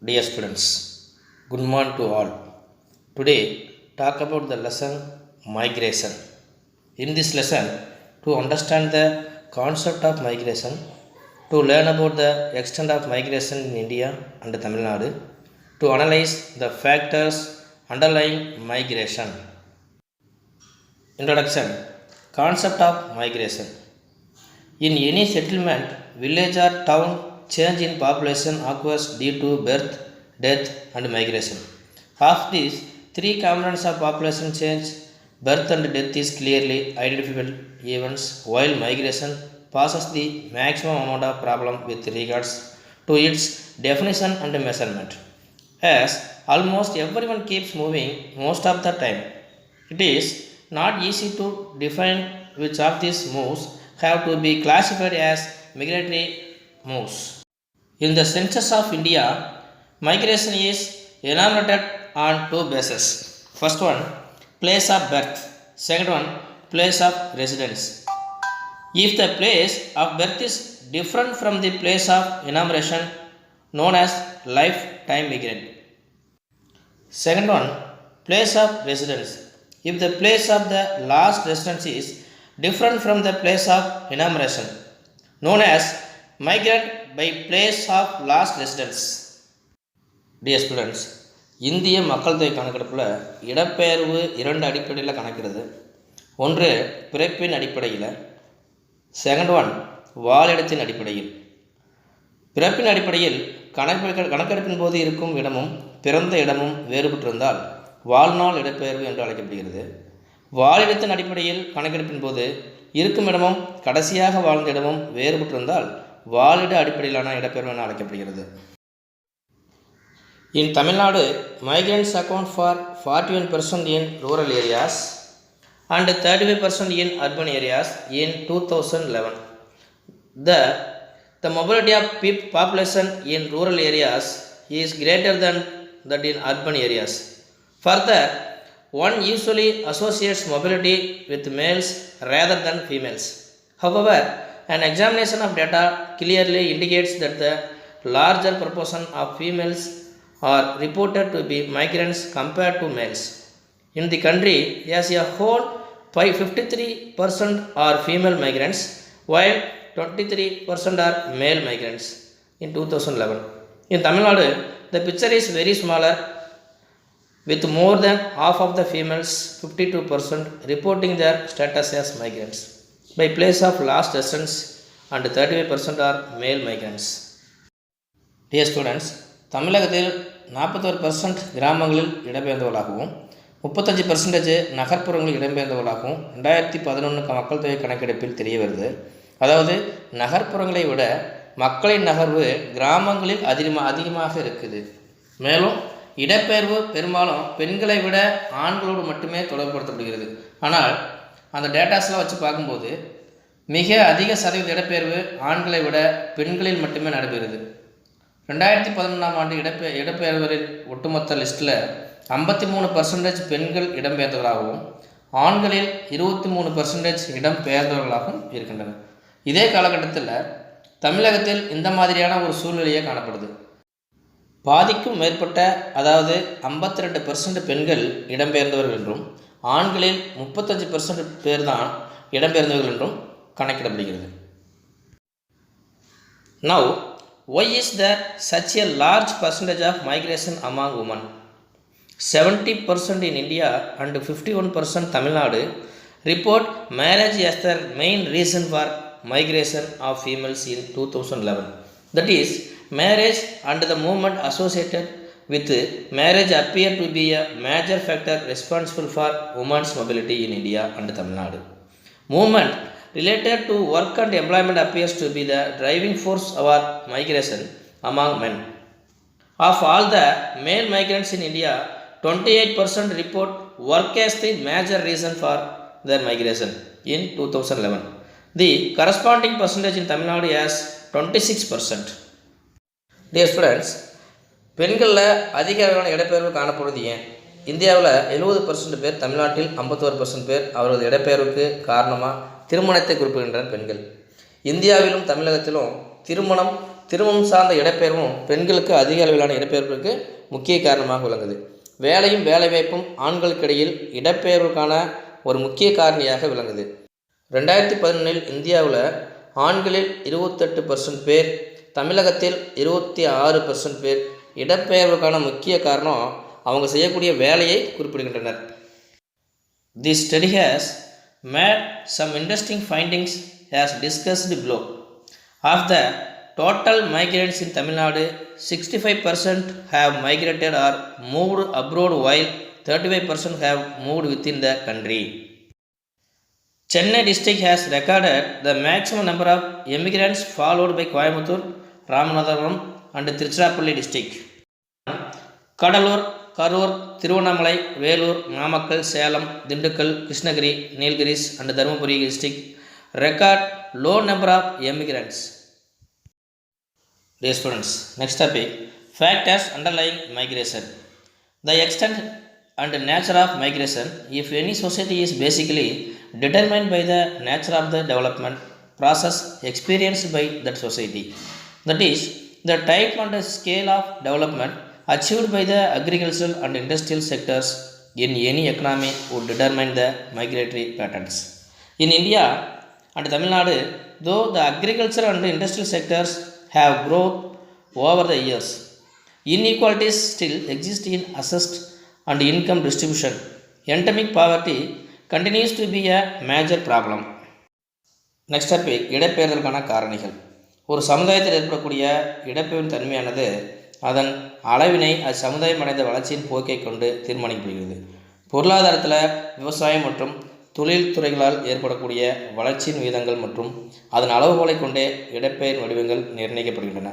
Dear students, good morning to all. Today, talk about the lesson migration. In this lesson, to understand the concept of migration, to learn about the extent of migration in India and Tamil Nadu, to analyze the factors underlying migration. Introduction. Concept of migration. In any settlement, village or town, change in population occurs due to birth, death, and migration. Of these three components of population change, birth and death is clearly identifiable events, while migration poses the maximum amount of problem with regards to its definition and measurement. As almost everyone keeps moving most of the time, it is not easy to define which of these moves have to be classified as migratory moves. In the census of India, migration is enumerated on two bases. First one, place of birth. Second one, place of residence. If the place of birth is different from the place of enumeration, known as lifetime migrant. Second one, place of residence. If the place of the last residence is different from the place of enumeration, known as migrant by place of last residence. Dear students, இந்திய மக்கள் தொகை கணக்கெடுப்பில் இடப்பெயர்வு இரண்டு அடிப்படையில் கணக்கிடுது. ஒன்று பிறப்பின் அடிப்படையில், செகண்ட் ஒன் வாழிடத்தின் அடிப்படையில். பிறப்பின் அடிப்படையில் கணக்கெடுப்பின் போது இருக்கும் இடமும் பிறந்த இடமும் வேறுபட்டிருந்தால் வாழ்நாள் இடப்பெயர்வு என்று அழைக்கப்படுகிறது. வாழிடத்தின் அடிப்படையில் கணக்கெடுப்பின் போது இருக்கும் இடமும் கடைசியாக வாழ்ந்த இடமும் வேறுபட்டிருந்தால் வாழிட அடிப்படையிலான இடப்பெயர்வு என அழைக்கப்படுகிறது. In Tamil Nadu, migrants account for 41% in rural areas and 35% in urban areas in 2011. The mobility of population in rural areas is greater than that in urban areas. Further, one usually associates mobility with males rather than females. However, an examination of data clearly indicates that the larger proportion of females are reported to be migrants compared to males. In the country as a whole, 53% are female migrants, while 23% are male migrants in 2011. In Tamil Nadu, the picture is very smaller, with more than half of the females, 52%, reporting their status as migrants by place of last residence and 35% are male migrants. Dear students, தமிழகத்தில் 41% கிராமங்களில் இடம்பெயர்ந்தவர்களாகவும் 35% நகர்ப்புறங்களில் இடம்பெயர்ந்தவர்களாகவும் 2011 மக்கள் தொகை கணக்கெடுப்பில் தெரிய வருது. அதாவது நகர்ப்புறங்களை விட மக்களின் நகர்வு கிராமங்களில் அதிகமாக இருக்குது. மேலும் இடப்பெயர்வு பெரும்பாலும் பெண்களை விட ஆண்களோடு மட்டுமே தொடர்புபடுத்தப்படுகிறது. ஆனால் அந்த டேட்டாஸ்லாம் வச்சு பார்க்கும்போது மிக அதிக சதவீத இடப்பெயர்வு ஆண்களை விட பெண்களில் மட்டுமே நடைபெறுகிறது. 2011 ஆண்டு இடப்பெயர்வரின் ஒட்டுமொத்த லிஸ்ட்டில் 53% பெண்கள் இடம்பெயர்ந்தவர்களாகவும் ஆண்களில் 23% இடம்பெயர்ந்தவர்களாகவும் இருக்கின்றனர். இதே காலகட்டத்தில் தமிழகத்தில் இந்த மாதிரியான ஒரு சூழ்நிலையே காணப்படுது. பாதிக்கும் மேற்பட்ட, அதாவது 52% பெண்கள் இடம்பெயர்ந்தவர்கள் என்றும் ஆண்களில் 35% பேர் தான் இடம்பெயர்ந்தவர்கள் என்றும் கணக்கிடப்படுகிறது. Now, why is there such a large percentage of migration among women? 70% in India and 51% Tamil Nadu report marriage as the main reason for migration of females in 2011. That is, marriage and the movement associated with marriage appear to be a major factor responsible for women's mobility in India and Tamil Nadu. Movement related to work and employment appears to be the driving force of migration among men. Of all the male migrants in India, 28% report work as the major reason for their migration in 2011. The corresponding percentage in Tamil Nadu is 26%. Dear students, பெண்களில் அதிக அளவிலான இடப்பெயர்வு காணப்படுவது ஏன்? இந்தியாவில் 70% பேர், தமிழ்நாட்டில் 51% பேர் அவரது இடப்பெயர்வுக்கு காரணமாக திருமணத்தை குறிப்பிடுகின்றனர் பெண்கள். இந்தியாவிலும் தமிழகத்திலும் திருமணம் திருமணம் சார்ந்த இடப்பெயர்வும் பெண்களுக்கு அதிக அளவிலான இடப்பெயர்வுக்கு முக்கிய காரணமாக விளங்குது. வேலையும் வேலைவாய்ப்பும் ஆண்களுக்கிடையில் இடப்பெயர்வுக்கான ஒரு முக்கிய காரணியாக விளங்குது. 2011 இந்தியாவில் ஆண்களில் 28% பேர், தமிழகத்தில் 26% பேர் இடப்பெயர்வுக்கான முக்கிய காரணம் அவங்க செய்யக்கூடிய வேலையை குறிப்பிடுகின்றனர். This study has made some interesting findings as discussed below. Of the total migrants in Tamil Nadu, 65% have migrated or moved abroad while 35% have moved within the country. Chennai district has recorded the maximum number of immigrants, followed by Coimbatore, Ramanathapuram and Tiruchirappalli district. Kadalur, Karur, Tirunnamalai, Velur, Namakkal, Salem, Dindigul, Krishnagiri, Nilgiris and Dharmapuri district record low number of immigrants. Dear students, next topic, factors underlying migration. The extent and nature of migration, if any society is basically determined by the nature of the development process experienced by that society. That is, the type and scale of development achieved by the agricultural and industrial sectors in any economy would determine the migratory patterns. In India and Tamil Nadu, though the agriculture and industrial sectors have grown over the years, inequalities still exist in access and income distribution. Endemic poverty continues to be a major problem. Next topic, இடப்பெயர்தலுக்கான காரணிகள். ஒரு சமுதாயத்தில் ஏற்படக்கூடிய இடப்பெயர்வின் தன்மையானது அதன் அளவினை அச்சமுதாயம் அடைந்த வளர்ச்சியின் போக்கை கொண்டு தீர்மானிக்கப்படுகிறது. பொருளாதாரத்தில் விவசாயம் மற்றும் தொழில் துறைகளால் ஏற்படக்கூடிய வளர்ச்சியின் விகிதங்கள் மற்றும் அதன் அளவுகோலை கொண்டே இடப்பெயர் வடிவங்கள் நிர்ணயிக்கப்படுகின்றன.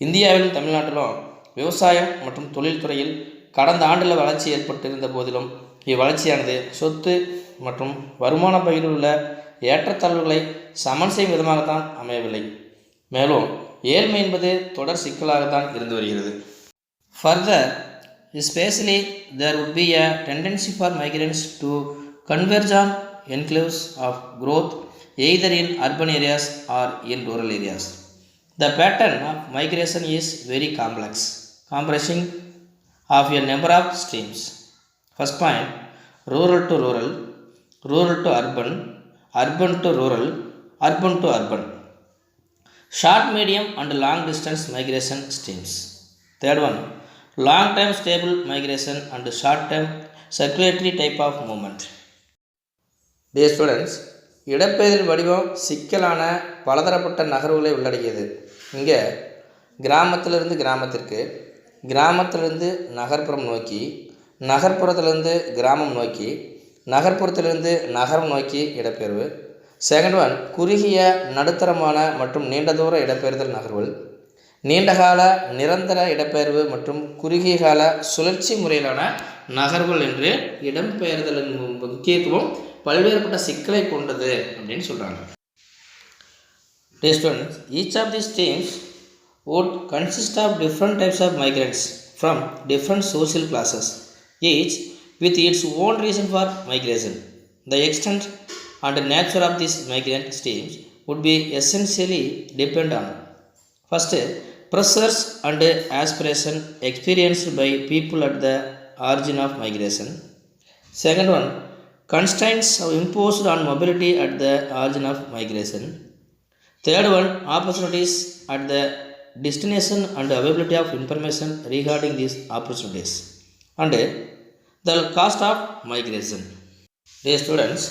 இந்தியாவிலும் தமிழ்நாட்டிலும் விவசாயம் மற்றும் தொழில்துறையில் கடந்த ஆண்டில் வளர்ச்சி ஏற்பட்டிருந்த போதிலும் இவ்வளர்ச்சியானது சொத்து மற்றும் வருமான பகிர்வில் உள்ள ஏற்றத்தாழ்வுகளை சமன் செய்யும் விதமாகத்தான் அமையவில்லை. மேலும் ஏழ்மை என்பது தொடர் சிக்கலாகத்தான் இருந்து வருகிறது. Further, especially there would be a tendency for migrants to converge on enclaves of growth either in urban areas or in rural areas. The pattern of migration is very complex, comprising of a number of streams. First point, rural to rural, rural to urban, urban to rural, urban to urban. Short, medium and long distance migration streams. Third one, long term stable migration and short term circulatory type of movement. Dear students, இடப்பெயர்தல் வடிவம் சிக்கலான பலதரப்பட்ட நகர்வுகளை உள்ளடக்கியது. இங்கே கிராமத்திலிருந்து கிராமத்திற்கு, கிராமத்திலிருந்து நகர்ப்புறம் நோக்கி, நகர்ப்புறத்திலிருந்து கிராமம் நோக்கி, நகர்ப்புறத்திலிருந்து நகரம் நோக்கி இடப்பெயர்வு. செகண்ட் ஒன், குறுகிய நடுத்தரமான மற்றும் நீண்ட தூர இடப்பெயர்தல் நகர்வுகள். நீண்டகால நிரந்தர இடப்பெயர்வு மற்றும் குறுகிய கால சுழற்சி முறையிலான நகர்வுகள் என்று இடம்பெயர்தலின் முக்கியத்துவம் பல்வேறுபட்ட சிக்கலை கொண்டது அப்படின்னு சொல்கிறாங்க. Each of these streams would consist of different types of migrants from different social classes, each with its own reason for migration. The extent and nature of these migrant streams would be essentially depend on first, pressures and aspiration experienced by people at the origin of migration. Second one, constraints imposed on mobility at the origin of migration. Third one, opportunities at the destination and availability of information regarding these opportunities. And the cost of migration. Dear students,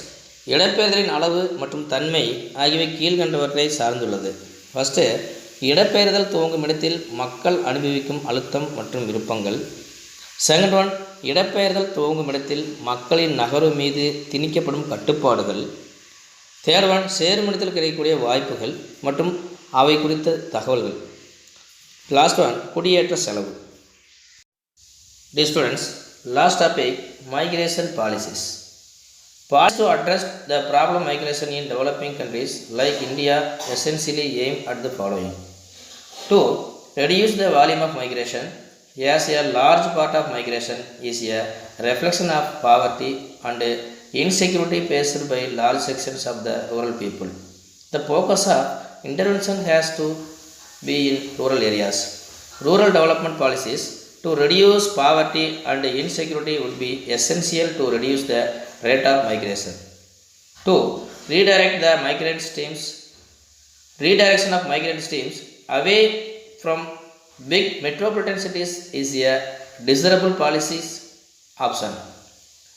இடப்பெயர்தலின் அளவு மற்றும் தன்மை ஆகியவை கீழ்கண்டவற்றை சார்ந்துள்ளது. First, இடப்பெயர்தல் துவங்கும் இடத்தில் மக்கள் அனுபவிக்கும் அழுத்தம் மற்றும் விருப்பங்கள். செகண்ட் ஒன், இடப்பெயர்தல் துவங்கும் இடத்தில் மக்களின் நகர்வு மீது திணிக்கப்படும் கட்டுப்பாடுகள். தேர்ட் ஒன், சேரும் இடத்தில் கிடைக்கக்கூடிய வாய்ப்புகள் மற்றும் அவை குறித்த தகவல்கள். லாஸ்ட் ஒன், குடியேற்ற செலவு. Dear students, last topic, migration policies. Policies to address the problem migration in developing countries like India essentially aim at the following. To reduce the volume of migration, as a large part of migration is a reflection of poverty and insecurity faced by large sections of the rural people. The focus of intervention has to be in rural areas. Rural development policies to reduce poverty and insecurity would be essential to reduce the rate of migration. 2. Redirect the migrant streams. Redirection of migrant streams away from big metropolitan cities is a desirable policy option.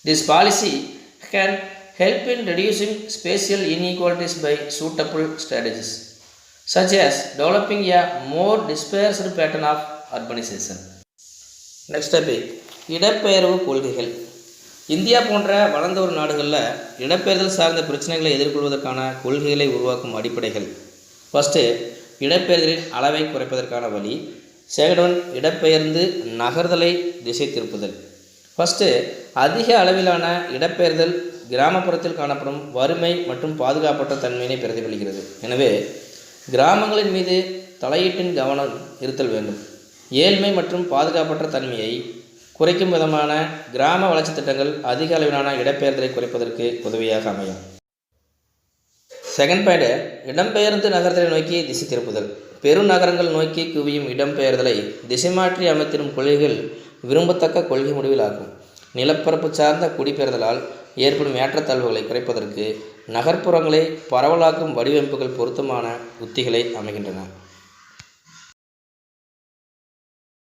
This policy can help in reducing spatial inequalities by suitable strategies, such as developing a more dispersed pattern of urbanization. Next topic இடப்பெயர்வு கொள்கைகள். India போன்ற வளர்ந்த ஒரு நாடுகளில் இடப்பெயர்தல் சார்ந்த பிரச்சனைகளை எதிர்கொள்வதற்கான கொள்கைகளை உருவாக்கும் அடிப்படைகள். ஃபஸ்ட்டு, இடப்பெயர்தலின் அளவை குறைப்பதற்கான வழி. செகண்ட் ஒன், இடப்பெயர்ந்து நகர்தலை திசை திருப்புதல். ஃபஸ்ட்டு, அதிக அளவிலான இடப்பெயர்தல் கிராமப்புறத்தில் காணப்படும் வறுமை மற்றும் பாதுகாப்பற்ற தன்மையினை பிரதிபலிக்கிறது. எனவே கிராமங்களின் மீது தலையீட்டின் கவனம் இருத்தல் வேண்டும். ஏழ்மை மற்றும் பாதுகாப்பற்ற தன்மையை குறைக்கும் விதமான கிராம வளர்ச்சி திட்டங்கள் அதிக அளவிலான இடப்பெயர்தலை குறைப்பதற்கு உதவியாக அமையும். செகண்ட் பாயிண்ட், இடம்பெயர்ந்து நகரத்தை நோக்கி திசை திருப்புதல். பெருநகரங்கள் நோக்கி குவியும் இடம்பெயர்தலை திசை மாற்றி அமைத்திடும் கொள்கைகள் விரும்பத்தக்க கொள்கை முடிவில் ஆகும். நிலப்பரப்பு சார்ந்த குடிபெயர்தலால் ஏற்படும் ஏற்றத்தாழ்வுகளை குறைப்பதற்கு நகர்ப்புறங்களை பரவலாக்கும் வடிவமைப்புகள் பொருத்தமான உத்திகளை அமைகின்றன.